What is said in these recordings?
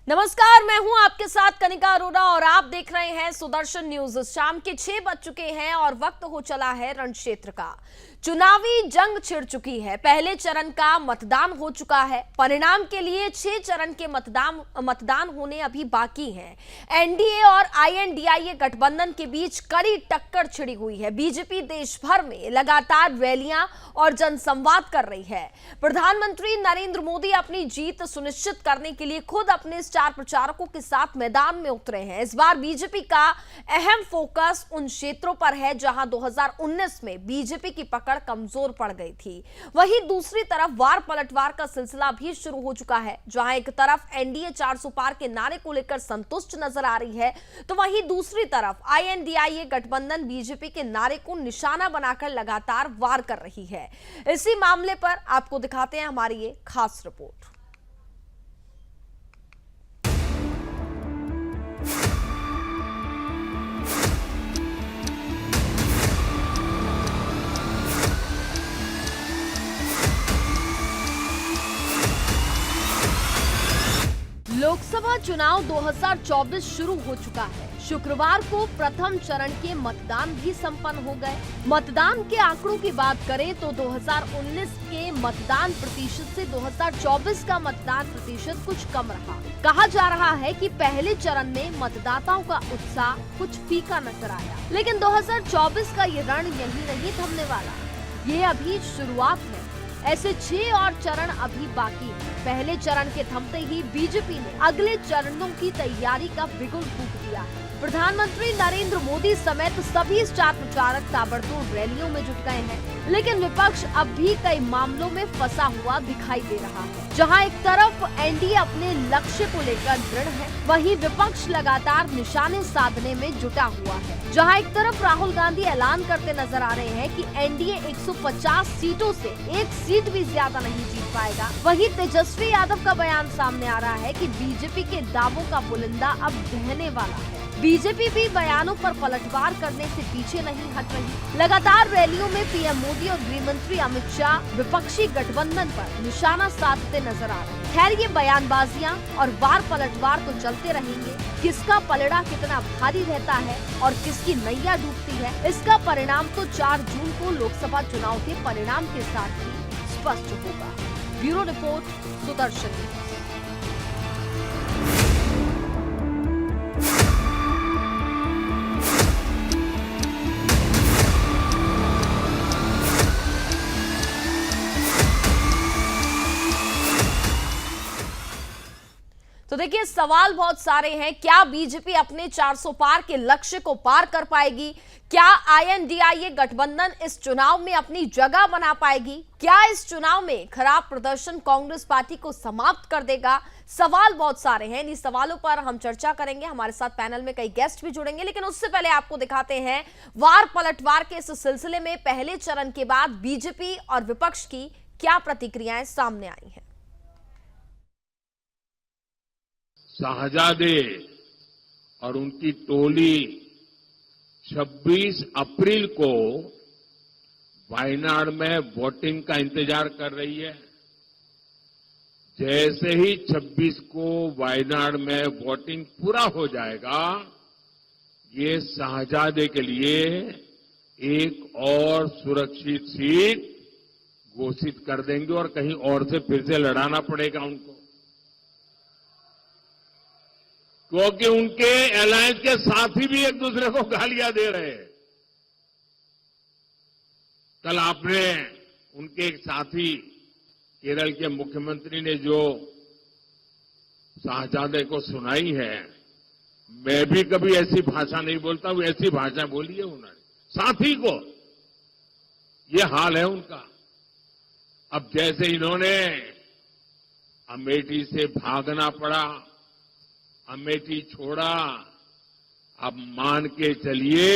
नमस्कार, मैं हूं आपके साथ कनिका अरोड़ा और आप देख रहे हैं सुदर्शन न्यूज। शाम के 6 बज चुके हैं और वक्त हो चला है रण क्षेत्र का। चुनावी जंग छिड़ चुकी है। पहले चरण का मतदान हो चुका है। परिणाम के लिए 6 चरण के मतदान होने अभी बाकी हैं। एनडीए और आईएनडीआईए गठबंधन के बीच कड़ी टक्कर छिड़ी हुई है। बीजेपी देश भर में लगातार रैलियां और जनसंवाद कर रही है। प्रधानमंत्री नरेंद्र मोदी अपनी जीत सुनिश्चित करने के लिए खुद अपने स्टार प्रचारकों के साथ मैदान में उतरे हैं। इस बार बीजेपी का अहम फोकस उन क्षेत्रों पर है जहां 2019 में बीजेपी की पकड़ कमजोर पड़ गई थी। वहीं दूसरी तरफ वार पलटवार का सिलसिला भी शुरू हो चुका है। जहां एक तरफ एनडीए 400 पार के नारे को लेकर संतुष्ट नजर आ रही है, तो वहीं दूसरी तरफ आईएनडीआईए गठबंधन बीजेपी के नारे को निशाना बनाकर लगातार वार कर रही है। इसी मामले पर आपको दिखाते हैं हमारी ये खास रिपोर्ट। लोकसभा चुनाव 2024 शुरू हो चुका है। शुक्रवार को प्रथम चरण के मतदान भी संपन्न हो गए। मतदान के आंकड़ों की बात करें तो 2019 के मतदान प्रतिशत से 2024 का मतदान प्रतिशत कुछ कम रहा। कहा जा रहा है कि पहले चरण में मतदाताओं का उत्साह कुछ फीका नजर आया, लेकिन 2024 का ये रण यहीं नहीं थमने वाला। ये अभी शुरुआत है। ऐसे 6 और चरण अभी बाकी हैं। पहले चरण के थमते ही बीजेपी ने अगले चरणों की तैयारी का बिगुल फूंक दिया है। प्रधानमंत्री नरेंद्र मोदी समेत सभी स्टार प्रचारक ताबड़तोड़ रैलियों में जुट गए हैं, लेकिन विपक्ष अब भी कई मामलों में फंसा हुआ दिखाई दे रहा है। जहां एक तरफ एनडीए अपने लक्ष्य को लेकर दृढ़ है, वहीं विपक्ष लगातार निशाने साधने में जुटा हुआ है। जहां एक तरफ राहुल गांधी ऐलान करते नजर आ रहे हैं कि एनडीए 150 सीटों से एक सीट भी ज्यादा नहीं जीत पाएगा, वहीं तेजस्वी यादव का बयान सामने आ रहा है कि बीजेपी के दावों का पुलिंदा अब ढहने वाला है। बीजेपी भी बयानों पर पलटवार करने से पीछे नहीं हट रही। लगातार रैलियों में पीएम मोदी और गृह मंत्री अमित शाह विपक्षी गठबंधन पर निशाना साधते नजर आ रहे हैं। खैर, ये बयानबाजियां और वार पलटवार तो चलते रहेंगे। किसका पलड़ा कितना भारी रहता है और किसकी नैया डूबती है, इसका परिणाम तो 4 जून को लोकसभा चुनाव के परिणाम के साथ ही स्पष्ट होगा। Bureau report, Sudarshan news. तो देखिए, सवाल बहुत सारे हैं। क्या बीजेपी अपने 400 पार के लक्ष्य को पार कर पाएगी? क्या आईएनडीआईए गठबंधन इस चुनाव में अपनी जगह बना पाएगी? क्या इस चुनाव में खराब प्रदर्शन कांग्रेस पार्टी को समाप्त कर देगा? सवाल बहुत सारे हैं। इन सवालों पर हम चर्चा करेंगे। हमारे साथ पैनल में कई गेस्ट भी जुड़ेंगे, लेकिन उससे पहले आपको दिखाते हैं वार पलटवार के इस सिलसिले में पहले चरण के बाद बीजेपी और विपक्ष की क्या प्रतिक्रियाएं सामने आई हैं। शाहजादे और उनकी टोली 26 अप्रैल को वायनाड में वोटिंग का इंतजार कर रही है। जैसे ही 26 को वायनाड में वोटिंग पूरा हो जाएगा, ये शाहजादे के लिए एक और सुरक्षित सीट घोषित कर देंगे और कहीं और से फिर से लड़ाना पड़ेगा उनको, क्योंकि उनके अलायंस के साथी भी एक दूसरे को गालियां दे रहे हैं। कल आपने उनके एक साथी केरल के मुख्यमंत्री ने जो शाहजादे को सुनाई है, मैं भी कभी ऐसी भाषा नहीं बोलता हूं, ऐसी भाषा बोली है उन्होंने साथी को। ये हाल है उनका। अब जैसे इन्होंने अमेठी से भागना पड़ा, अमेठी छोड़ा, अब मान के चलिए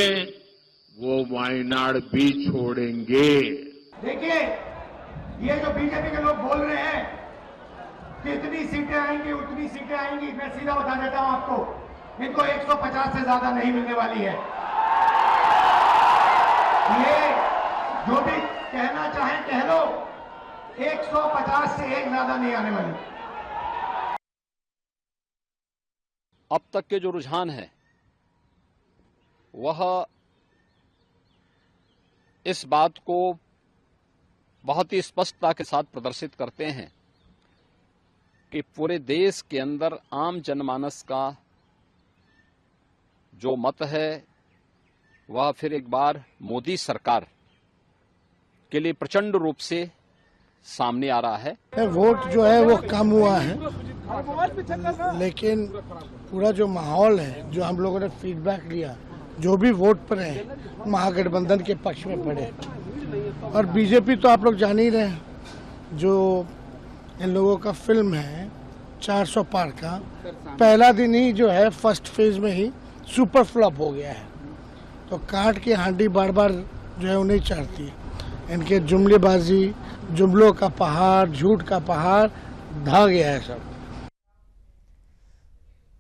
वो वायनाड भी छोड़ेंगे। देखिए, ये जो बीजेपी के लोग बोल रहे हैं कि इतनी सीटें आएंगी उतनी सीटें आएंगी, मैं सीधा बता देता हूं आपको, इनको 150 से ज्यादा नहीं मिलने वाली है। ये जो भी कहना चाहें कह लो, 150 से एक ज्यादा नहीं आने वाली। अब तक के जो रुझान है वह इस बात को बहुत ही स्पष्टता के साथ प्रदर्शित करते हैं कि पूरे देश के अंदर आम जनमानस का जो मत है वह फिर एक बार मोदी सरकार के लिए प्रचंड रूप से सामने आ रहा है। वोट जो है वो कम हुआ है, लेकिन पूरा जो माहौल है, जो हम लोगों ने फीडबैक लिया, जो भी वोट पर है महागठबंधन के पक्ष में पड़े। और बीजेपी तो आप लोग जान ही रहे हैं, जो इन लोगों का फिल्म है 400 पार का, पहला दिन ही जो है फर्स्ट फेज में ही सुपर फ्लॉप हो गया है। तो काट की हांडी बार बार जो है उन्हें चढ़ती है। इनके जुमलेबाजी, जुमलों का पहाड़, झूठ का पहाड़ ढा गया है सब।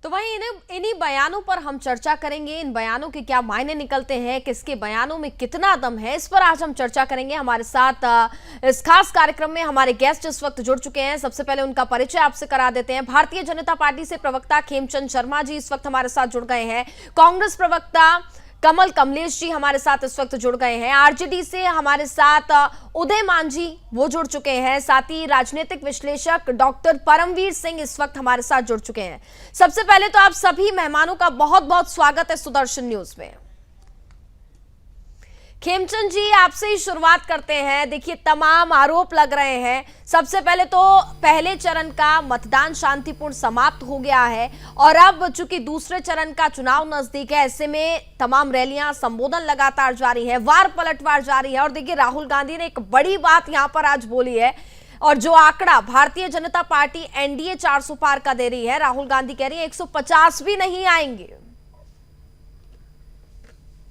तो वहीं इन्हीं बयानों पर हम चर्चा करेंगे। इन बयानों के क्या मायने निकलते हैं, किसके बयानों में कितना दम है, इस पर आज हम चर्चा करेंगे। हमारे साथ इस खास कार्यक्रम में हमारे गेस्ट इस वक्त जुड़ चुके हैं। सबसे पहले उनका परिचय आपसे करा देते हैं। भारतीय जनता पार्टी से प्रवक्ता खेमचंद शर्मा जी इस वक्त हमारे साथ जुड़ गए हैं। कांग्रेस प्रवक्ता कमल कमलेश जी हमारे साथ इस वक्त जुड़ गए हैं। आरजेडी से हमारे साथ उदय मान जी वो जुड़ चुके हैं। साथ ही राजनीतिक विश्लेषक डॉक्टर परमवीर सिंह इस वक्त हमारे साथ जुड़ चुके हैं। सबसे पहले तो आप सभी मेहमानों का बहुत बहुत स्वागत है सुदर्शन न्यूज में। खेमचंद जी, आपसे ही शुरुआत करते हैं। देखिए, तमाम आरोप लग रहे हैं। सबसे पहले तो पहले चरण का मतदान शांतिपूर्ण समाप्त हो गया है और अब चूंकि दूसरे चरण का चुनाव नजदीक है, ऐसे में तमाम रैलियां, संबोधन लगातार जारी है, वार पलटवार जारी है। और देखिए, राहुल गांधी ने एक बड़ी बात यहां पर आज बोली है, और जो आंकड़ा भारतीय जनता पार्टी एनडीए 400 पार का दे रही है, राहुल गांधी कह रही है 150 भी नहीं आएंगे।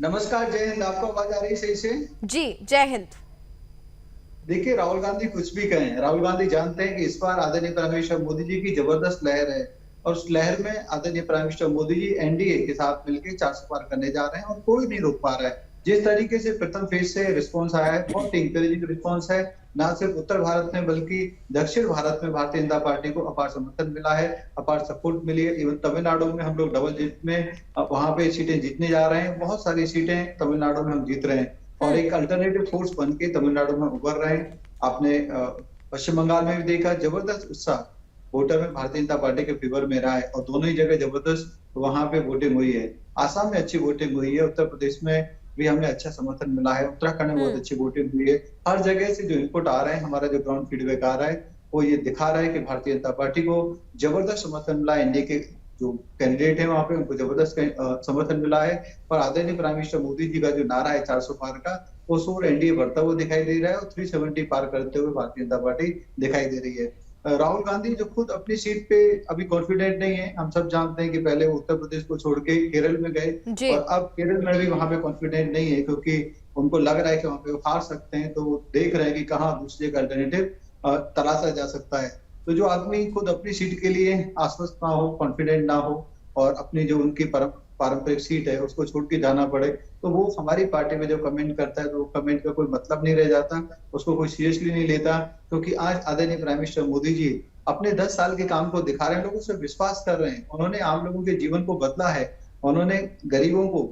नमस्कार, जय हिंद। आपको आवाज आ रही है सही से? जी, जय हिंद। देखिए, राहुल गांधी कुछ भी कहें, राहुल गांधी जानते हैं कि इस बार आदरणीय प्राइम मिनिस्टर मोदी जी की जबरदस्त लहर है और उस लहर में आदरणीय prime minister Modi ji NDA के साथ मिलकर 400 पार करने जा रहे हैं और कोई नहीं रोक पा रहा है। जिस तरीके से प्रथम फेज से रिस्पॉन्स आया है, बहुत इंकरेजिंग रिस्पॉन्स है। ना सिर्फ उत्तर भारत में बल्कि दक्षिण भारत में भारतीय जनता पार्टी को अपार समर्थन मिला है, अपार सपोर्ट मिली है। इवन तमिलनाडु में हम लोग डबल जीत में वहां पे सीटें जीतने जा रहे हैं। बहुत सारी सीटें तमिलनाडु में हम जीत रहे हैं और एक अल्टरनेटिव फोर्स बन के तमिलनाडु में उभर रहे हैं। आपने पश्चिम बंगाल में भी देखा, जबरदस्त उत्साह वोटर में भारतीय जनता पार्टी के फेवर में रहा है और दोनों ही जगह जबरदस्त वहां पे वोटिंग हुई है। आसाम में अच्छी वोटिंग हुई है, उत्तर प्रदेश में भी हमें अच्छा समर्थन मिला है, उत्तराखंड में बहुत अच्छी वोटिंग हुई है। हर जगह से जो इनपुट आ रहे हैं, हमारा जो ग्राउंड फीडबैक आ रहा है, वो ये दिखा रहा है कि भारतीय जनता पार्टी को जबरदस्त समर्थन मिला है। एनडीए के जो कैंडिडेट है वहां पे उनको जबरदस्त समर्थन मिला है और आदरणीय प्राइम मिनिस्टर मोदी जी का जो नारा है 400 पार का, वो सोर एनडीए बढ़ता हुआ दिखाई दे रहा है और 370 पार करते हुए भारतीय जनता पार्टी दिखाई दे रही है। राहुल गांधी जो खुद अपनी सीट पे अभी कॉन्फिडेंट नहीं है। हम सब जानते हैं कि पहले उत्तर प्रदेश को छोड़ के केरल में गए और अब केरल में भी वहां पे कॉन्फिडेंट नहीं है, क्योंकि उनको लग रहा है कि वहां पे वो हार सकते हैं। तो वो देख रहे हैं कि कहाँ दूसरे का अल्टरनेटिव तलाशा जा सकता है। तो जो आदमी खुद अपनी सीट के लिए आश्वस्त ना हो, कॉन्फिडेंट ना हो और अपनी जो उनकी पारंपरिक सीट है उसको छोड़ के जाना पड़े, तो वो हमारी पार्टी में जो कमेंट करता है तो कमेंट का कोई मतलब नहीं रह जाता, उसको कोई सीरियसली नहीं लेता। क्योंकि आज आदरणीय प्राइम मिनिस्टर मोदी जी अपने 10 साल के काम को दिखा रहे हैं, लोगों से विश्वास कर रहे हैं। उन्होंने आम लोगों के जीवन को बदला है, उन्होंने गरीबों को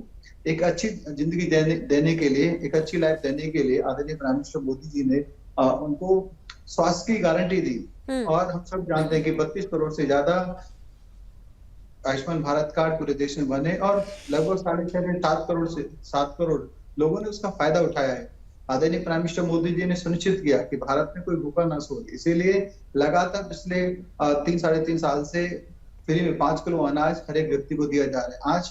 एक अच्छी जिंदगी देने के लिए, एक अच्छी लाइफ देने के लिए आदरणीय प्राइम मिनिस्टर मोदी जी ने उनको स्वास्थ्य की गारंटी दी। और हम सब जानते हैं कि 32 करोड़ से ज्यादा आयुष्मान भारत कार्ड पूरे देश में बने और लगभग 6.5 से 7 करोड़ लोगों ने उसका फायदा उठाया है। आदरणीय प्राइम मिनिस्टर मोदी जी ने सुनिश्चित किया कि भारत में कोई भूखा न सोए, इसीलिए लगातार पिछले 3-3.5 साल से फ्री में 5 किलो अनाज हर एक व्यक्ति को दिया जा रहा है। आज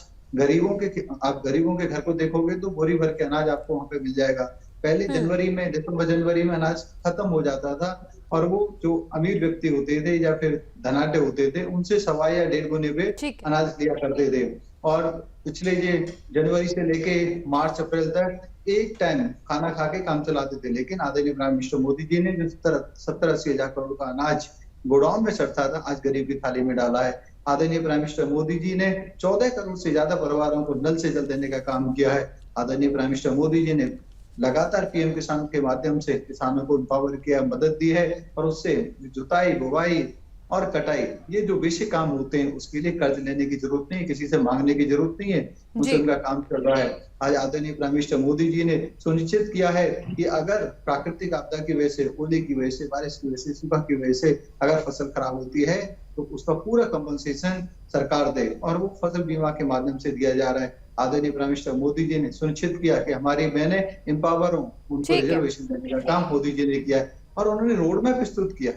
आप गरीबों के घर को देखोगे तो बोरी भर के अनाज आपको वहां पे मिल जाएगा। पहले दिसंबर जनवरी में अनाज खत्म हो जाता था और वो जो अमीर व्यक्ति होते थे या फिर धनाढ्य होते थे उनसे 1.25 या 1.5 गुने पे अनाज लिया करते थे। और पिछले ये जनवरी से लेके मार्च अप्रैल तक एक टाइम खाना खा के काम चलाते थे। लेकिन आदरणीय प्राइम मिनिस्टर मोदी जी ने जो 70-80 हजार करोड़ का अनाज गोडाउन में सड़ता था, आज गरीब की थाली में डाला है। आदरणीय प्राइम मिनिस्टर मोदी जी ने 14 करोड़ से ज्यादा परिवारों को नल से जल देने का काम किया है। आदरणीय प्राइम मिनिस्टर मोदी जी ने लगातार पीएम किसान के माध्यम से किसानों को एम्पावर किया, मदद दी है और उससे जुताई, बुवाई, और कटाई, ये जो बेसिक काम होते हैं उसके लिए कर्ज लेने की जरूरत नहीं है, किसी से मांगने की जरूरत नहीं है, उनसे उनका काम चल रहा है। आज आदरणीय प्राइम मिनिस्टर मोदी जी ने सुनिश्चित किया है कि अगर प्राकृतिक आपदा की वजह से, ओले की वजह से, बारिश की वजह से, सूखा की वजह से अगर फसल खराब होती है तो उसका पूरा कंपनसेशन सरकार दे, और वो फसल बीमा के माध्यम से दिया जा रहा है। आदरणीय प्राइम मिनिस्टर मोदी जी ने सुनिश्चित किया कि हमारी बहनें एम्पावर हों, उनको रिजर्वेशन देने का काम मोदी जी ने किया है। और उन्होंने रोड मैप प्रस्तुत किया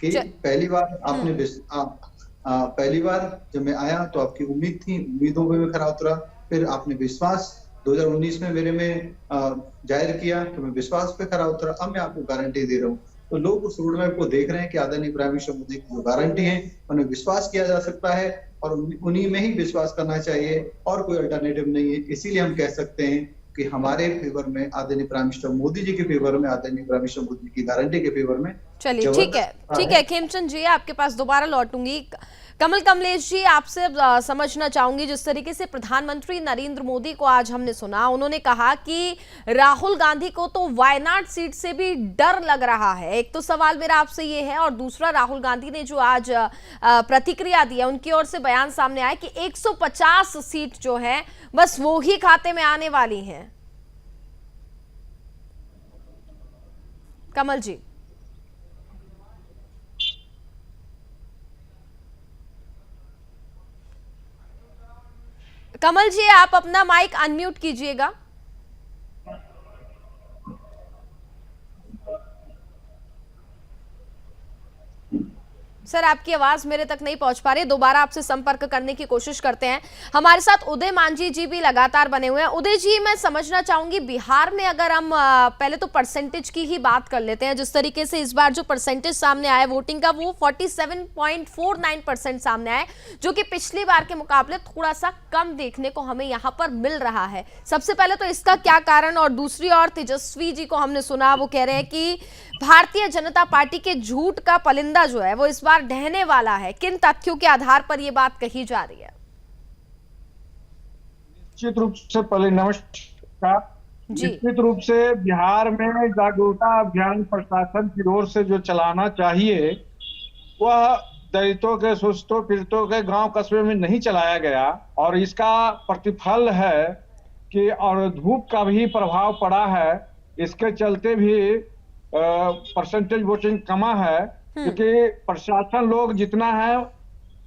कि पहली बार आपने पहली बार जब मैं आया तो आपकी उम्मीद थी, उम्मीदों पे मैं खरा उतरा, फिर आपने विश्वास 2019 में मेरे में जाहिर किया तो मैं विश्वास पे खरा उतरा, अब मैं आपको गारंटी दे रहा हूँ। तो लोग उस रोड मैप को देख रहे हैं कि आदरणीय प्राइम मिनिस्टर मोदी की जो गारंटी है उन्हें विश्वास किया जा सकता है और उन्हीं में ही विश्वास करना चाहिए और कोई अल्टरनेटिव नहीं है। इसीलिए हम कह सकते हैं कि हमारे फेवर में आदरणीय प्राइम मिनिस्टर मोदी जी के फेवर में, आदरणीय प्राइम मिनिस्टर मोदी की गारंटी के फेवर में। चलिए ठीक है खेमचंद जी, आपके पास दोबारा लौटूंगी। कमल कमलेश जी, आपसे समझना चाहूंगी, जिस तरीके से प्रधानमंत्री नरेंद्र मोदी को आज हमने सुना, उन्होंने कहा कि राहुल गांधी को तो वायनाड सीट से भी डर लग रहा है। एक तो सवाल मेरा आपसे ये है, और दूसरा, राहुल गांधी ने जो आज प्रतिक्रिया दी है, उनकी ओर से बयान सामने आया कि 150 सीट जो है बस वो ही खाते में आने वाली हैं। कमल जी। कमल जी, आप अपना माइक अनम्यूट कीजिएगा। सर, आपकी आवाज मेरे तक नहीं पहुंच पा रही, दोबारा आपसे संपर्क करने की कोशिश करते हैं। हमारे साथ उदय मांझी जी भी लगातार बने हुए हैं। उदय जी, मैं समझना चाहूंगी, बिहार में अगर हम पहले तो परसेंटेज की ही बात कर लेते हैं, जिस तरीके से इस बार जो परसेंटेज सामने आया वोटिंग का, वो 47.49% सामने आया, जो कि पिछली बार के मुकाबले थोड़ा सा कम देखने को हमें यहाँ पर मिल रहा है। सबसे पहले तो इसका क्या कारण, और दूसरी ओर तेजस्वी जी को हमने सुना, वो कह रहे हैं कि भारतीय जनता पार्टी के झूठ का परिंदा जो है वो इस बार ढहने वाला है। किन तथ्यों के आधार पर ये बात कही जा रही है? निश्चित रूप से पहले नमस्कार। निश्चित रूप से बिहार में जागरूकता अभियान प्रशासन की ओर से जो चलाना चाहिए वह दलितों के, शोषितों, पीड़ितों के गांव कस्बे में नहीं चलाया गया, और इसका प्रतिफल है कि और धूप का भी प्रभाव पड़ा है। इसके चलते भी परसेंटेज वोटिंग कमा है, क्योंकि प्रशासन लोग जितना है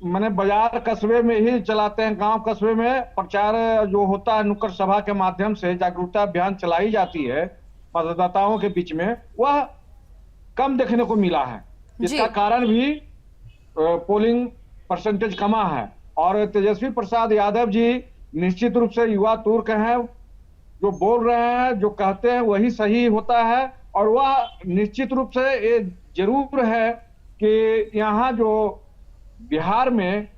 माने बाजार कस्बे में ही चलाते हैं। गांव कस्बे में प्रचार जो होता है नुक्कड़ सभा के माध्यम से जागरूकता अभियान चलाई जाती है मतदाताओं के बीच में, वह कम देखने को मिला है। इसका कारण भी पोलिंग परसेंटेज कमा है। और तेजस्वी प्रसाद यादव जी निश्चित रूप से युवा तुर्क हैं, जो बोल रहे हैं, जो कहते हैं वही सही होता है। और वह निश्चित रूप से ये जरूर है कि यहाँ जो बिहार में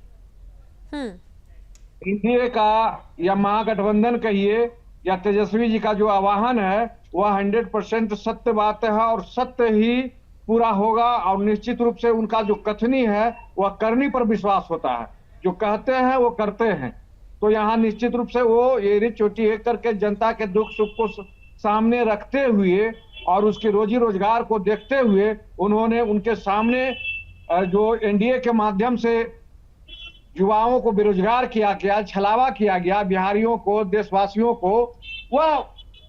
एनडीए का या महागठबंधन कहिए या तेजस्वी जी का जो आह्वान है वह 100% सत्य बात है और सत्य ही पूरा होगा। और निश्चित रूप से उनका जो कथनी है वह करनी पर विश्वास होता है, जो कहते हैं वो करते हैं। तो यहाँ निश्चित रूप से वो एड़ी चोटी एक करके जनता के दुख सुख को सामने रखते हुए और उसके रोजी रोजगार को देखते हुए उन्होंने उनके सामने जो एनडीए के माध्यम से युवाओं को बेरोजगार किया गया, छलावा किया गया बिहारियों को, देशवासियों को, वह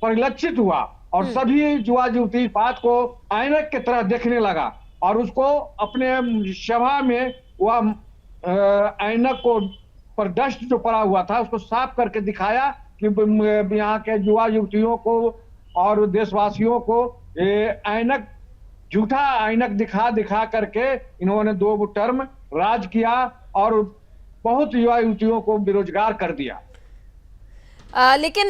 परिलक्षित हुआ और सभी युवा युवती बात को ऐनक की तरह देखने लगा और उसको अपने सभा में वह ऐनक को पर डस्ट जो पड़ा हुआ था उसको साफ करके दिखाया कि यहाँ के युवा युवतियों को और देशवासियों को ऐनक, झूठा ऐनक दिखा दिखा करके इन्होंने 2 टर्म राज किया और बहुत युवा युवतियों को बेरोजगार कर दिया। लेकिन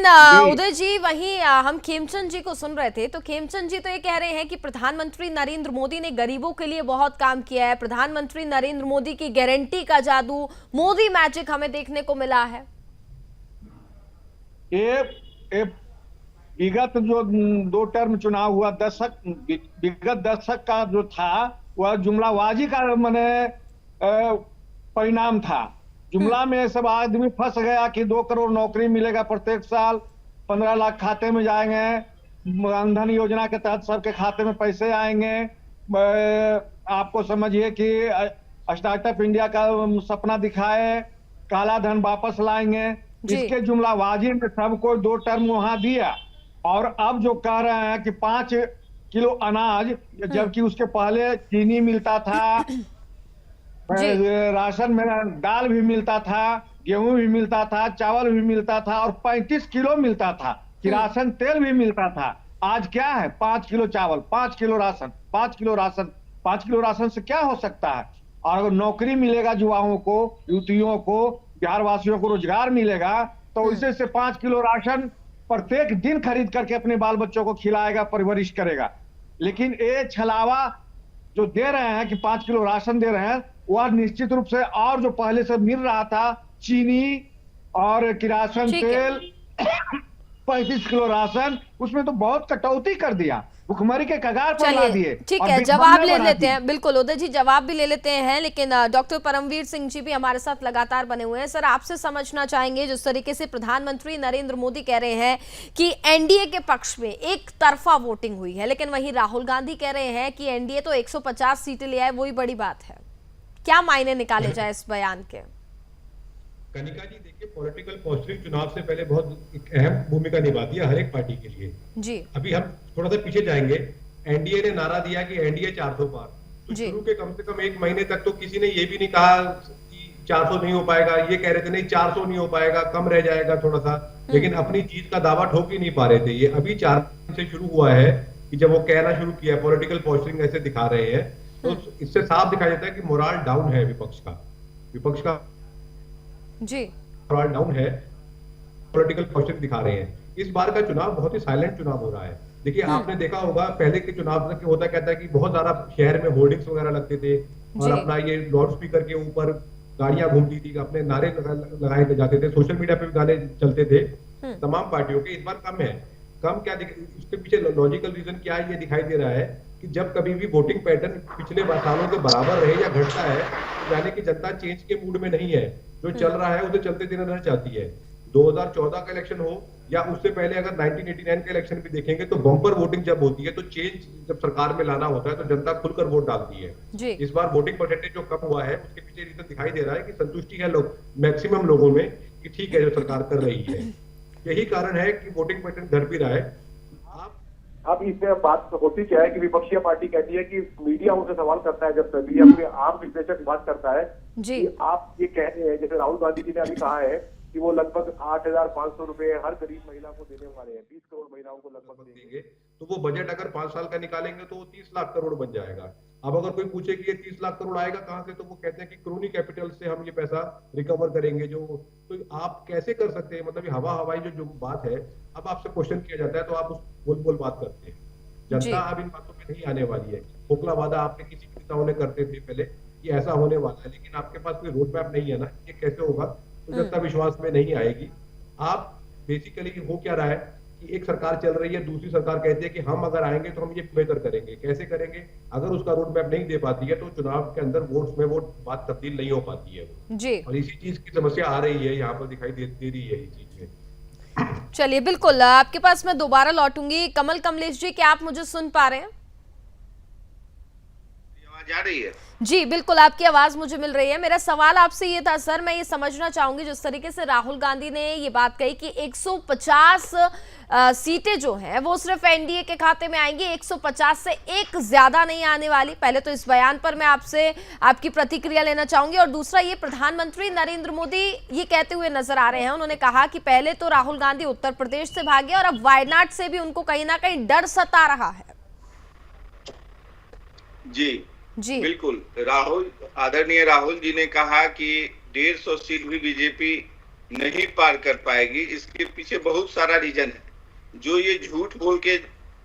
उदय जी, वहीं हम खेमचंद जी को सुन रहे थे, तो खेमचंद जी तो ये कह रहे हैं कि प्रधानमंत्री नरेंद्र मोदी ने गरीबों के लिए बहुत काम किया है, प्रधानमंत्री नरेंद्र मोदी की गारंटी का जादू, मोदी मैजिक हमें देखने को मिला है। ये विगत जो 2 टर्म चुनाव हुआ, विगत दशक का जो था वह जुमलाबाजी का माने परिणाम था। जुमला में सब आदमी फंस गया कि 2 करोड़ नौकरी मिलेगा प्रत्येक साल, 15 लाख खाते में जाएंगे, जनधन योजना के तहत सबके खाते में पैसे आएंगे। आपको समझिए कि स्टार्टअप इंडिया का सपना दिखाए, काला धन वापस लाएंगे, जी। इसके जुमलाबाजी में सबको 2 टर्म वहां दिया। और अब जो कह रहे हैं कि 5 किलो अनाज, जबकि उसके पहले चीनी मिलता था, राशन में दाल भी मिलता था, गेहूं भी मिलता था, चावल भी मिलता था और 35 किलो मिलता था, किरासन तेल भी मिलता था। आज क्या है? 5 किलो चावल, 5 kilo ration, 5 kilo ration. 5 kilo ration से क्या हो सकता है? और अगर नौकरी मिलेगा युवाओं को, युवतियों को, बिहार वासियों को रोजगार मिलेगा, तो इसे से 5 किलो राशन प्रत्येक दिन खरीद करके अपने बाल बच्चों को खिलाएगा, परवरिश करेगा। लेकिन ये छलावा जो दे रहे हैं कि 5 किलो राशन दे रहे हैं, वह निश्चित रूप से और जो पहले से मिल रहा था चीनी और किरासन तेल 35 किलो राशन, उसमें तो बहुत कटौती कर दिया, भुखमरी के कगार पर ला दिए। ठीक है, जवाब ले लेते हैं, बिल्कुल उदय जी जवाब भी ले लेते हैं, लेकिन डॉक्टर परमवीर सिंह जी भी हमारे साथ लगातार बने हुए हैं। सर, आपसे समझना चाहेंगे, जिस तरीके से प्रधानमंत्री नरेंद्र मोदी कह रहे हैं कि एनडीए के पक्ष में एक तरफा वोटिंग हुई है, लेकिन वहीं राहुल गांधी कह रहे हैं कि एनडीए तो 150 सीटें ले आए, वही बड़ी बात है। क्या मायने निकाले जाए इस बयान के? कनिका जी, देखिए, पॉलिटिकल पोस्टरिंग चुनाव से पहले बहुत एक अहम भूमिका निभाती है हर एक पार्टी के लिए जी। अभी हम थोड़ा सा पीछे जाएंगे। एनडीए ने नारा दिया कि एनडीए 400 पार, तो शुरू के कम से कम 1 महीने तक तो किसी ने ये भी नहीं कहा कि 400 नहीं हो पाएगा। ये कह रहे थे नहीं 400 नहीं हो पाएगा, कम रह जाएगा थोड़ा सा, लेकिन अपनी जीत का दावा ठोक ही नहीं पा रहे थे। ये अभी 4 दिन से शुरू हुआ है कि जब वो कहना शुरू किया, पॉलिटिकल पोस्टरिंग ऐसे दिखा रहे हैं, तो इससे साफ दिखाई देता है कि मोराल डाउन है विपक्ष का जी, मोराल डाउन है, पॉलिटिकल पोस्टरिंग दिखा रहे हैं। इस बार का चुनाव बहुत ही साइलेंट चुनाव हो रहा है। देखिए, आपने देखा होगा पहले के चुनाव में होता कहता है कि बहुत ज्यादा शहर में होर्डिंग्स वगैरह लगते थे और अपना ये लाउड स्पीकर के ऊपर गाड़ियां घूमती थी, अपने नारे लगाए जाते थे, सोशल मीडिया पे भी गाने चलते थे तमाम पार्टियों के। इस बार कम है। कम क्या इसके पीछे लॉजिकल रीजन क्या है? ये दिखाई दे रहा है कि जब कभी भी वोटिंग पैटर्न पिछले सालों के बराबर रहे या घटता है, तो यानी कि जनता चेंज के मूड में नहीं है, जो चल रहा है उसे चलते दिन रहना चाहती है। 2014 का इलेक्शन हो या उससे पहले अगर 1989 का इलेक्शन भी देखेंगे, तो बम्पर वोटिंग जब होती है, तो चेंज जब सरकार में लाना होता है, तो जनता खुलकर वोट डालती है। इस बार वोटिंग परसेंटेज जो कम हुआ है, उसके पीछे रीजन दिखाई दे रहा है कि संतुष्टि है लोग मैक्सिमम लोगों में कि ठीक है जो सरकार कर रही है। यही कारण है कि वोटिंग पैटर्न घट भी रहा है। अब इसमें बात होती क्या है कि विपक्षी पार्टी कहती है कि मीडिया उनसे सवाल करता है, जब मीडिया कोई आम विश्लेषक बात करता है जी, कि आप ये कह रहे हैं, जैसे राहुल गांधी जी ने अभी कहा है कि वो लगभग 8,500 रुपए हर गरीब महिला को देने वाले हैं, 20 करोड़ महिलाओं को लगभग देंगे। तो वो बजट अगर 5 साल का निकालेंगे तो वो 30 लाख करोड़ बन जाएगा। अब अगर कोई पूछे कि ये 30 लाख करोड़ आएगा कहां से, तो वो कहते हैं कि क्रोनी कैपिटल से हम ये पैसा रिकवर करेंगे। तो आप कैसे कर सकते हैं? मतलब हवाई जो बात है, अब आपसे क्वेश्चन किया जाता है तो आप उस बोल बात करते हैं। जनता अब इन बातों में नहीं आने वाली है। खोखला वादा आपने किसी नेताओं ने करते थे पहले कि ऐसा होने वाला है, लेकिन आपके पास कोई रोड मैप नहीं है ना, ये कैसे होगा? तो जनता विश्वास में नहीं आएगी। आप बेसिकली हो क्या रहा है कि एक सरकार चल रही है, दूसरी सरकार कहती है कि हम अगर आएंगे तो हम ये बेहतर करेंगे। कैसे करेंगे? अगर उसका रोड मैप नहीं दे पाती है, तो चुनाव के अंदर वोट्स में वो बात तब्दील नहीं हो पाती है जी। और इसी चीज की समस्या आ रही है, यहाँ पर दिखाई दे रही है ये चीज में। चलिए, बिल्कुल आपके पास मैं दोबारा लौटूंगी। कमल कमलेश जी, क्या आप मुझे सुन पा रहे हैं? आवाज आ रही है? जी बिल्कुल, आपकी आवाज मुझे मिल रही है। मेरा सवाल आपसे ये था सर, मैं ये समझना चाहूंगी, जिस तरीके से राहुल गांधी ने ये बात कही कि 150 सीटें जो हैं वो सिर्फ एनडीए के खाते में आएंगी, 150 से एक ज्यादा नहीं आने वाली। पहले तो इस बयान पर मैं आपसे आपकी प्रतिक्रिया लेना चाहूंगी, और दूसरा ये प्रधानमंत्री नरेंद्र मोदी ये कहते हुए नजर आ रहे हैं, उन्होंने कहा कि पहले तो राहुल गांधी उत्तर प्रदेश से भागे और अब वायनाड से भी उनको कहीं ना कहीं डर सता रहा है। जी बिल्कुल, आदरणीय राहुल जी ने कहा कि 150 सीट भी बीजेपी नहीं पार कर पाएगी। इसके पीछे बहुत सारा रीजन है। जो ये झूठ बोल के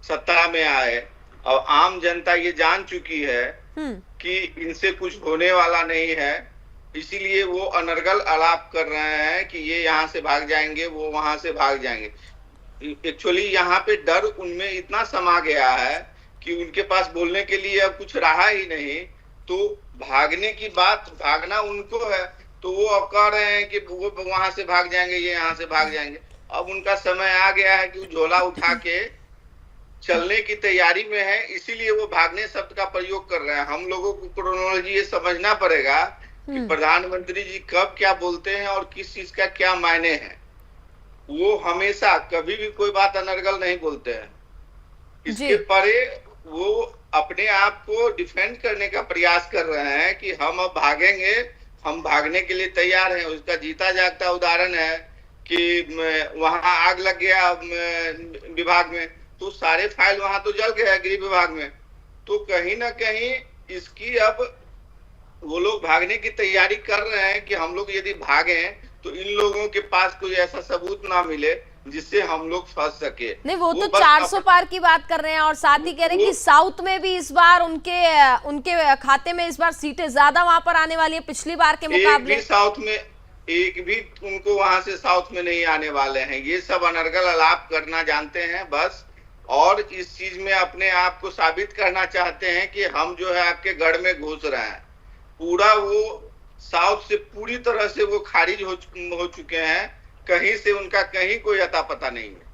सत्ता में आए और आम जनता ये जान चुकी है कि इनसे कुछ होने वाला नहीं है, इसीलिए वो अनर्गल आलाप कर रहे हैं कि ये यहाँ से भाग जाएंगे, वो वहां से भाग जाएंगे। एक्चुअली यहाँ पे डर उनमें इतना समा गया है कि उनके पास बोलने के लिए अब कुछ रहा ही नहीं। तो भागने की बात, भागना उनको है, तो वो अब कह रहे हैं कि वो वहां से भाग जाएंगे, ये यहाँ से भाग जाएंगे। अब उनका समय आ गया है कि झोला उठा के चलने की तैयारी में है, इसीलिए वो भागने शब्द का प्रयोग कर रहे हैं। हम लोगों को क्रोनोलॉजी ये समझना पड़ेगा कि प्रधानमंत्री जी कब क्या बोलते हैं और किस चीज का क्या मायने है। वो हमेशा कभी भी कोई बात अनर्गल नहीं बोलते हैं। इसके परे वो अपने आप को डिफेंड करने का प्रयास कर रहे हैं कि हम अब भागेंगे, हम भागने के लिए तैयार हैं। उसका जीता जागता उदाहरण है कि वहां आग लग गया विभाग में, तो सारे फाइल वहां तो जल गया गृह विभाग में। तो कहीं ना कहीं इसकी अब वो लोग भागने की तैयारी कर रहे हैं कि हम लोग यदि भागें तो इन लोगों के पास कोई ऐसा सबूत ना मिले जिससे हम लोग फंस सके। नहीं, वो तो 400 पार की बात कर रहे हैं और साथ ही कह रहे हैं कि साउथ में भी इस बार उनके खाते में इस बार सीटें ज्यादा वहां पर आने वाली है पिछली बार के मुकाबले। एक भी उनको वहां से साउथ में नहीं आने वाले हैं। ये सब अनर्गल अलाप करना जानते हैं बस, और इस चीज में अपने आप को साबित करना चाहते हैं कि हम जो है आपके गढ़ में घुस रहे हैं। पूरा वो साउथ से पूरी तरह से वो खारिज हो चुके हैं। कहीं से उनका कहीं कोई अता पता नहीं है।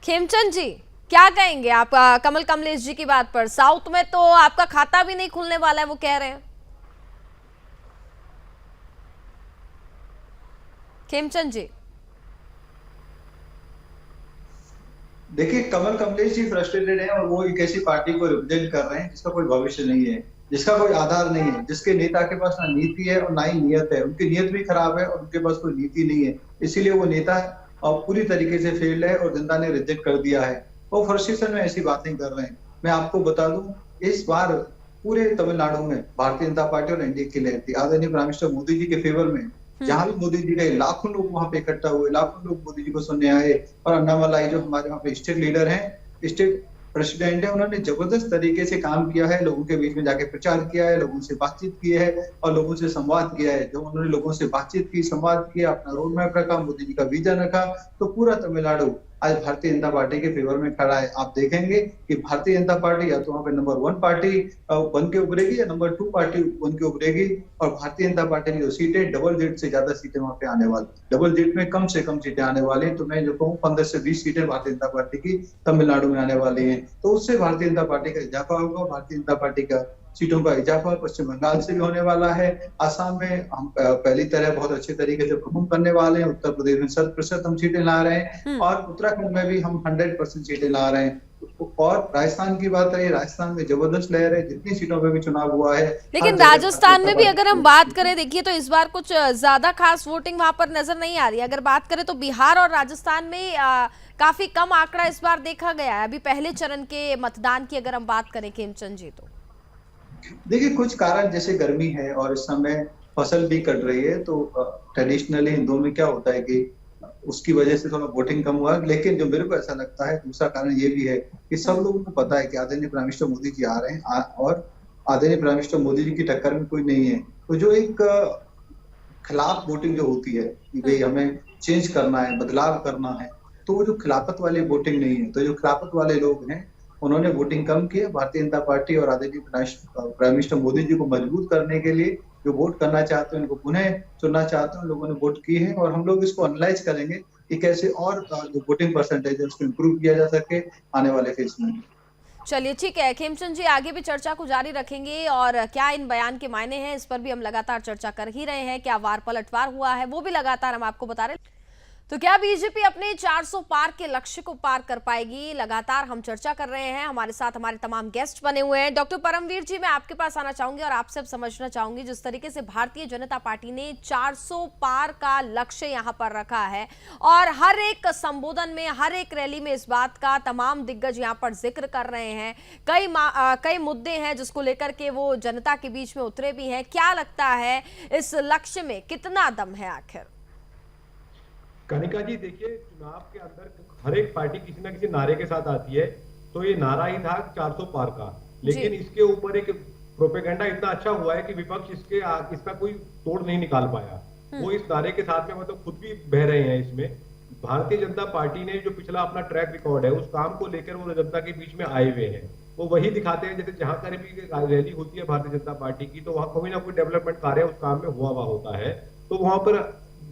खेमचंद जी क्या कहेंगे आप कमल कमलेश जी की बात पर? साउथ में तो आपका खाता भी नहीं खुलने वाला है वो कह रहे हैं। खेमचंद जी देखिए, कमल कमलेश जी फ्रस्ट्रेटेड हैं और वो एक ऐसी पार्टी को रिप्रेजेंट कर रहे हैं जिसका कोई भविष्य नहीं है, जिसका कोई आधार नहीं है, जिसके नेता के पास ना नीति है और ना ही नियत है। उनकी नियत भी खराब है और उनके पास कोई नीति नहीं है, इसीलिए वो नेता और पूरी तरीके से फेल्ड है और जनता ने रिजेक्ट कर दिया है। वो फ्रस्ट्रेशन में ऐसी बातें कर रहे हैं। मैं आपको बता दूं, इस बार पूरे तमिलनाडु में भारतीय जनता पार्टी और एनडीए की लहर थी आदरणीय प्राइम मिनिस्टर मोदी जी के फेवर में। जहां भी मोदी जी गए लाखों लोग वहां पे इकट्ठा हुए, लाखों लोग मोदी जी को सुनने आए। और अन्नामलाई जो हमारे वहाँ पे स्टेट लीडर हैं, स्टेट प्रेसिडेंट है, उन्होंने जबरदस्त तरीके से काम किया है, लोगों के बीच में जाके प्रचार किया है, लोगों से बातचीत की है और लोगों से संवाद किया है। जब उन्होंने लोगों से बातचीत की, संवाद किया, अपना रोड मैप रखा, मोदी जी का विजन रखा, तो पूरा तमिलनाडु आज भारतीय जनता पार्टी के फेवर में खड़ा है। आप देखेंगे कि भारतीय जनता पार्टी या तो वहाँ पे नंबर 1 पार्टी बन के उभरेगी या नंबर 2 पार्टी बन के उभरेगी। और भारतीय जनता पार्टी की जो सीटें, डबल डिजिट से ज्यादा सीटें वहाँ पे आने वाली, डबल डिजिट में कम से कम सीटें आने वाली। तो मैं जो कहूँ 15 से 20 सीटें भारतीय जनता पार्टी की तमिलनाडु में आने वाली है। तो उससे भारतीय जनता पार्टी का इजाफा होगा। भारतीय जनता पार्टी का सीटों का इजाफा पश्चिम बंगाल से भी होने वाला है। असम में हम पहली तरह बहुत अच्छे तरीके से परफॉर्म करने वाले हैं। उत्तर प्रदेश में 100% हम सीटें ला रहे हैं और उत्तराखंड में भी हम 100% सीटें ला रहे हैं। और राजस्थान की बात है, राजस्थान में जबरदस्त लहर है, जितनी सीटों पे भी चुनाव हुआ है। लेकिन राजस्थान में भी अगर हम बात करें, देखिए तो इस बार कुछ ज्यादा खास वोटिंग वहां पर नजर नहीं आ रही है। अगर बात करें तो बिहार और राजस्थान में काफी कम आंकड़ा इस बार देखा गया है। अभी पहले चरण के मतदान की अगर हम बात करें खेमचंद जी, तो देखिए कुछ कारण जैसे गर्मी है और इस समय फसल भी कट रही है, तो ट्रेडिशनली हिंदुओं में क्या होता है कि उसकी वजह से थोड़ा वोटिंग कम हुआ। लेकिन जो मेरे को ऐसा लगता है दूसरा कारण ये भी है कि सब लोगों को पता है कि आदरणीय प्राइम मिनिस्टर मोदी जी आ रहे हैं और आदरणीय प्राइम मिनिस्टर मोदी जी की टक्कर में कोई नहीं है। तो जो एक खिलाफ वोटिंग जो होती है कि भाई हमें चेंज करना है, बदलाव करना है, तो वो जो खिलाफत वाली वोटिंग नहीं है। तो जो खिलाफत वाले लोग हैं उन्होंने वोटिंग कम की है। भारतीय जनता पार्टी और आदरणीय प्राइम मिनिस्टर मोदी जी को मजबूत करने के लिए जो वोट करना चाहते हैं, उनको पुनः चुनना चाहते हैं, लोगों ने वोट की है। और हम लोग इसको एनालाइज करेंगे कि कैसे और जो वोटिंग परसेंटेज है उसको इम्प्रूव किया जा सके आने वाले फेज में। चलिए ठीक है खेमचंद जी, आगे भी चर्चा को जारी रखेंगे और क्या इन बयान के मायने हैं इस पर भी हम लगातार चर्चा कर ही रहे हैं। क्या वार पलटवार हुआ है वो भी लगातार हम आपको बता रहे हैं। तो क्या बीजेपी अपने 400 पार के लक्ष्य को पार कर पाएगी, लगातार हम चर्चा कर रहे हैं। हमारे साथ हमारे तमाम गेस्ट बने हुए हैं। डॉक्टर परमवीर जी, मैं आपके पास आना चाहूंगी और आपसे अब समझना चाहूंगी, जिस तरीके से भारतीय जनता पार्टी ने 400 पार का लक्ष्य यहां पर रखा है और हर एक संबोधन में, हर एक रैली में इस बात का तमाम दिग्गज यहां पर जिक्र कर रहे हैं। कई मुद्दे हैं जिसको लेकर के वो जनता के बीच में उतरे भी हैं। क्या लगता है इस लक्ष्य में कितना दम है आखिर? कनिका जी देखिए, चुनाव के अंदर हर एक पार्टी किसी ना किसी नारे के साथ आती है। तो ये नारा ही था 400 पार का, लेकिन इसके ऊपर एक प्रोपेगेंडा इतना अच्छा हुआ है कि विपक्ष इसका कोई तोड़ नहीं निकाल पाया। वो इस नारे के साथ में मतलब खुद भी बह रहे हैं इसमें। भारतीय जनता पार्टी ने जो पिछला अपना ट्रैक रिकॉर्ड है उस काम को लेकर वो जनता के बीच में आए हुए हैं। वो वही दिखाते हैं, जैसे जहां पर भी रैली होती है भारतीय जनता पार्टी की, तो वहां कोई ना कोई डेवलपमेंट कार्य उस काम में हुआ होता है, तो वहां पर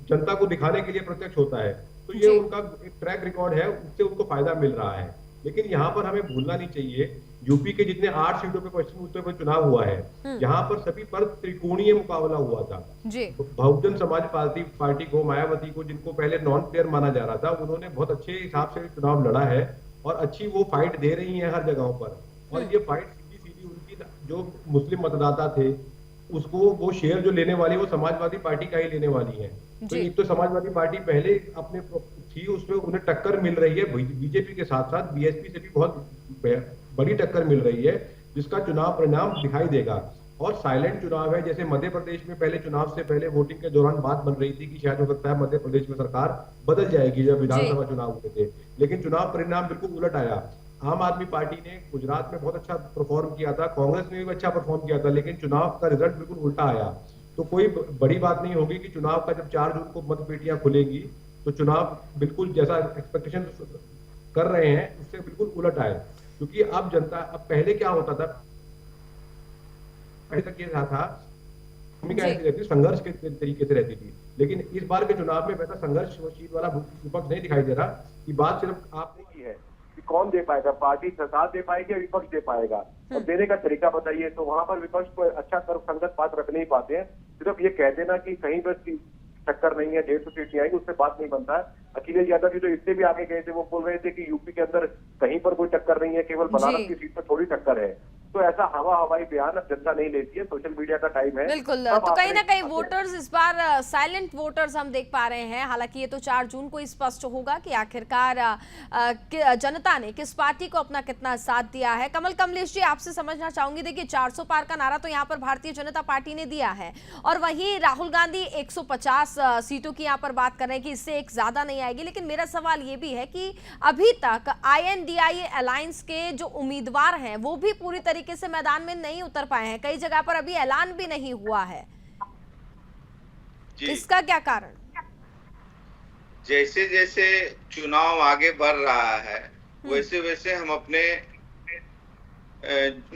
जनता को दिखाने के लिए प्रत्यक्ष होता है। तो ये उनका एक ट्रैक रिकॉर्ड है, उससे उनको फायदा मिल रहा है। लेकिन यहाँ पर हमें भूलना नहीं चाहिए, यूपी के जितने 8 सीटों पे पश्चिमी उत्तर में चुनाव हुआ है, यहाँ पर सभी पर त्रिकोणीय मुकाबला हुआ था। जी। बहुजन समाज पार्टी को, मायावती को, जिनको पहले नॉन प्लेयर माना जा रहा था, उन्होंने बहुत अच्छे हिसाब से चुनाव लड़ा है और अच्छी वो फाइट दे रही है हर जगहों पर। और ये फाइट सीधी उनकी जो मुस्लिम मतदाता थे उसको वो शेयर जो लेने वाली है वो समाजवादी पार्टी का ही लेने वाली है। तो एक तो समाजवादी पार्टी पहले अपने थी, उसमें उन्हें टक्कर मिल रही है बीजेपी के साथ साथ बीएसपी से भी बहुत बड़ी टक्कर मिल रही है, जिसका चुनाव परिणाम दिखाई देगा। और साइलेंट चुनाव है, जैसे मध्य प्रदेश में पहले चुनाव से पहले वोटिंग के दौरान बात बन रही थी कि शायद हो सकता है मध्य प्रदेश में सरकार बदल जाएगी जब विधानसभा चुनाव हुए थे, लेकिन चुनाव परिणाम बिल्कुल उलट आया। आम आदमी पार्टी ने गुजरात में बहुत अच्छा परफॉर्म किया था, कांग्रेस ने भी अच्छा परफॉर्म किया था, लेकिन चुनाव का रिजल्ट बिल्कुल उल्टा आया। तो कोई बड़ी बात नहीं होगी कि चुनाव का जब 4 जून को मतपेटियां खुलेंगी तो चुनाव बिल्कुल जैसा एक्सपेक्टेशन कर रहे हैं उससे बिल्कुल उलट आए, क्योंकि अब जनता, अब पहले क्या होता था, पहले तक ये था भूमिका ऐसी रहती, संघर्ष के तरीके से रहती थी, लेकिन इस बार के चुनाव में वैसा संघर्षशील वाला विपक्ष नहीं दिखाई दे रहा। कि बात सिर्फ आपने की है कि कौन दे पाएगा, पार्टी सरकार दे पाएगी या विपक्ष दे पाएगा, और देने का तरीका बताइए। तो वहां पर विपक्ष को अच्छा संगत बात रख नहीं पाते हैं, सिर्फ ये कह देना कि कहीं पर टक्कर नहीं है, 150 सीट नहीं आएगी, उससे बात नहीं बनता है। अखिलेश यादव जी तो इससे भी आगे गए थे, वो बोल रहे थे कि यूपी के अंदर कहीं पर कोई टक्कर नहीं है, केवल बनारस की सीट पर थोड़ी टक्कर है। तो ऐसा हवाई बयान अब जनता नहीं लेती है, सोशल मीडिया का टाइम है। बिल्कुल, तो कहीं ना कहीं वोटर्स इस बार साइलेंट वोटर्स हम देख पा रहे हैं। हालांकि ये तो 4 जून को स्पष्ट होगा कि आखिरकार जनता ने किस पार्टी को अपना कितना साथ दिया है। कमल कमलेश जी, आपसे समझना चाहूंगी, देखिए 400 पार का नारा तो यहाँ पर भारतीय जनता पार्टी ने दिया है, और वहीं राहुल गांधी 150 सीटों की यहाँ पर बात कर रहे हैं कि इससे एक ज्यादा नहीं आएगी। लेकिन मेरा सवाल ये भी है कि अभी तक INDIA अलायंस के जो उम्मीदवार हैं वो भी पूरी तरीके से मैदान में नहीं उतर पाए हैं, कई जगह पर अभी ऐलान भी नहीं हुआ है, इसका क्या कारण? जैसे जैसे चुनाव आगे बढ़ रहा है वैसे वैसे हम अपने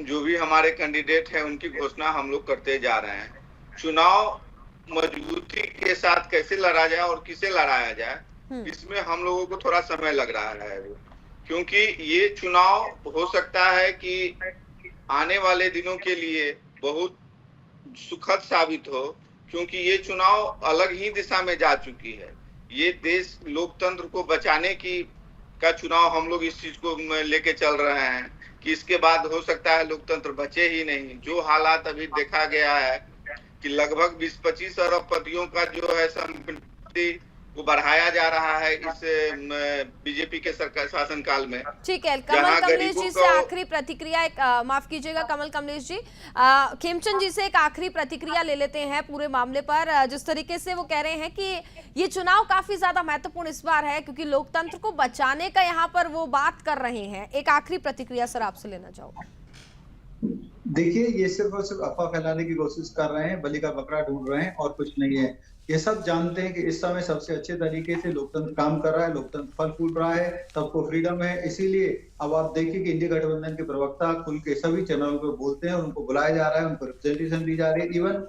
जो भी हमारे कैंडिडेट हैं उनकी घोषणा हम लोग करते जा रहे हैं। चुनाव मजबूती के साथ कैसे लड़ा जाए और किसे लड़ाया जाए, इसमें हम लोगों को थोड़ा समय लग रहा है, क्योंकि ये चुनाव हो सकता है कि आने वाले दिनों के लिए बहुत सुखद साबित हो, क्योंकि ये चुनाव अलग ही दिशा में जा चुकी है। ये देश लोकतंत्र को बचाने का चुनाव हम लोग इस चीज को लेके चल रहे हैं कि इसके बाद हो सकता है लोकतंत्र बचे ही नहीं। जो हालात अभी देखा गया है कि लगभग 20-25 अरबपतियों का जो है संपत्ति वो बढ़ाया जा रहा है इस बीजेपी के सरकार शासनकाल में। ठीक है, कमल कमलेश जी से आखिरी प्रतिक्रिया, एक माफ कीजिएगा कमल कमलेश जी, खेमचंद जी से एक आखिरी प्रतिक्रिया ले लेते हैं पूरे मामले पर। जिस तरीके से वो कह रहे हैं कि ये चुनाव काफी ज्यादा महत्वपूर्ण इस बार है क्योंकि लोकतंत्र को बचाने का यहाँ पर वो बात कर रहे हैं, एक आखिरी प्रतिक्रिया सर आपसे लेना चाहूंगा। देखिए, ये सिर्फ और सिर्फ अफवाह फैलाने की कोशिश कर रहे हैं, बलि का बकरा ढूंढ रहे हैं और कुछ नहीं है। ये सब जानते हैं कि इस समय सबसे अच्छे तरीके से लोकतंत्र काम कर रहा है, लोकतंत्र फल फूल रहा है, सबको फ्रीडम है। इसीलिए अब आप देखिए कि इंडिया गठबंधन के प्रवक्ता खुल के सभी चैनलों पे बोलते हैं और उनको बुलाया जा रहा है, उनको रिप्रेजेंटेशन दी जा रही है। इवन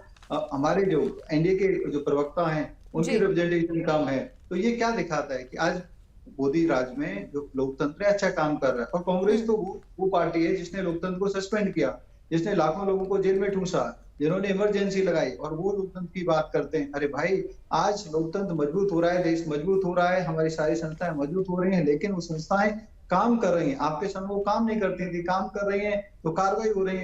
हमारे जो एनडीए के जो प्रवक्ता हैं उनकी रिप्रेजेंटेशन कम है। तो ये क्या दिखाता है कि आज मोदी राज में जो लोकतंत्र है अच्छा काम कर रहा है, और कांग्रेस तो वो पार्टी है जिसने लोकतंत्र को सस्पेंड किया, जिसने लाखों लोगों को जेल में ठूंसा, जिन्होंने इमरजेंसी लगाई, और वो लोकतंत्र की बात करते हैं। अरे भाई, आज लोकतंत्र मजबूत हो रहा है, देश मजबूत हो रहा है, हमारी सारी संस्थाएं मजबूत हो रही हैं, लेकिन वो संस्थाएं काम कर रही हैं। आपके समय वो काम नहीं करती थी, काम कर रही हैं तो कार्रवाई हो रही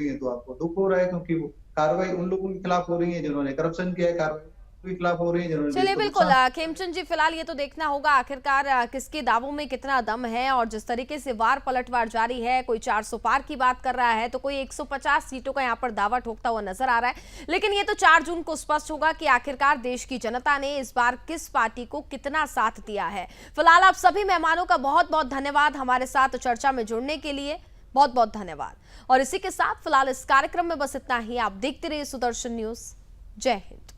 है तो आपको दुख हो रहा है, क्योंकि वो कार्रवाई उन लोगों के खिलाफ हो रही है जिन्होंने करप्शन किया है, कार्रवाई के खिलाफ हो रही है जिन्होंने। चलिए बिल्कुल खेमचंद जी, फिलहाल ये तो देखना होगा आखिरकार किसके दावों में कितना दम है, और जिस तरीके से वार पलटवार जारी है, कोई 400 पार की बात कर रहा है तो कोई 150 सीटों का यहाँ पर दावा ठोकता हुआ नजर आ रहा है। लेकिन ये तो 4 जून को स्पष्ट होगा कि आखिरकार देश की जनता ने इस बार किस पार्टी को कितना साथ दिया है। फिलहाल आप सभी मेहमानों का बहुत बहुत धन्यवाद हमारे साथ चर्चा में जुड़ने के लिए, बहुत बहुत धन्यवाद। और इसी के साथ फिलहाल इस कार्यक्रम में बस इतना ही। आप देखते रहिए सुदर्शन न्यूज। जय हिंद।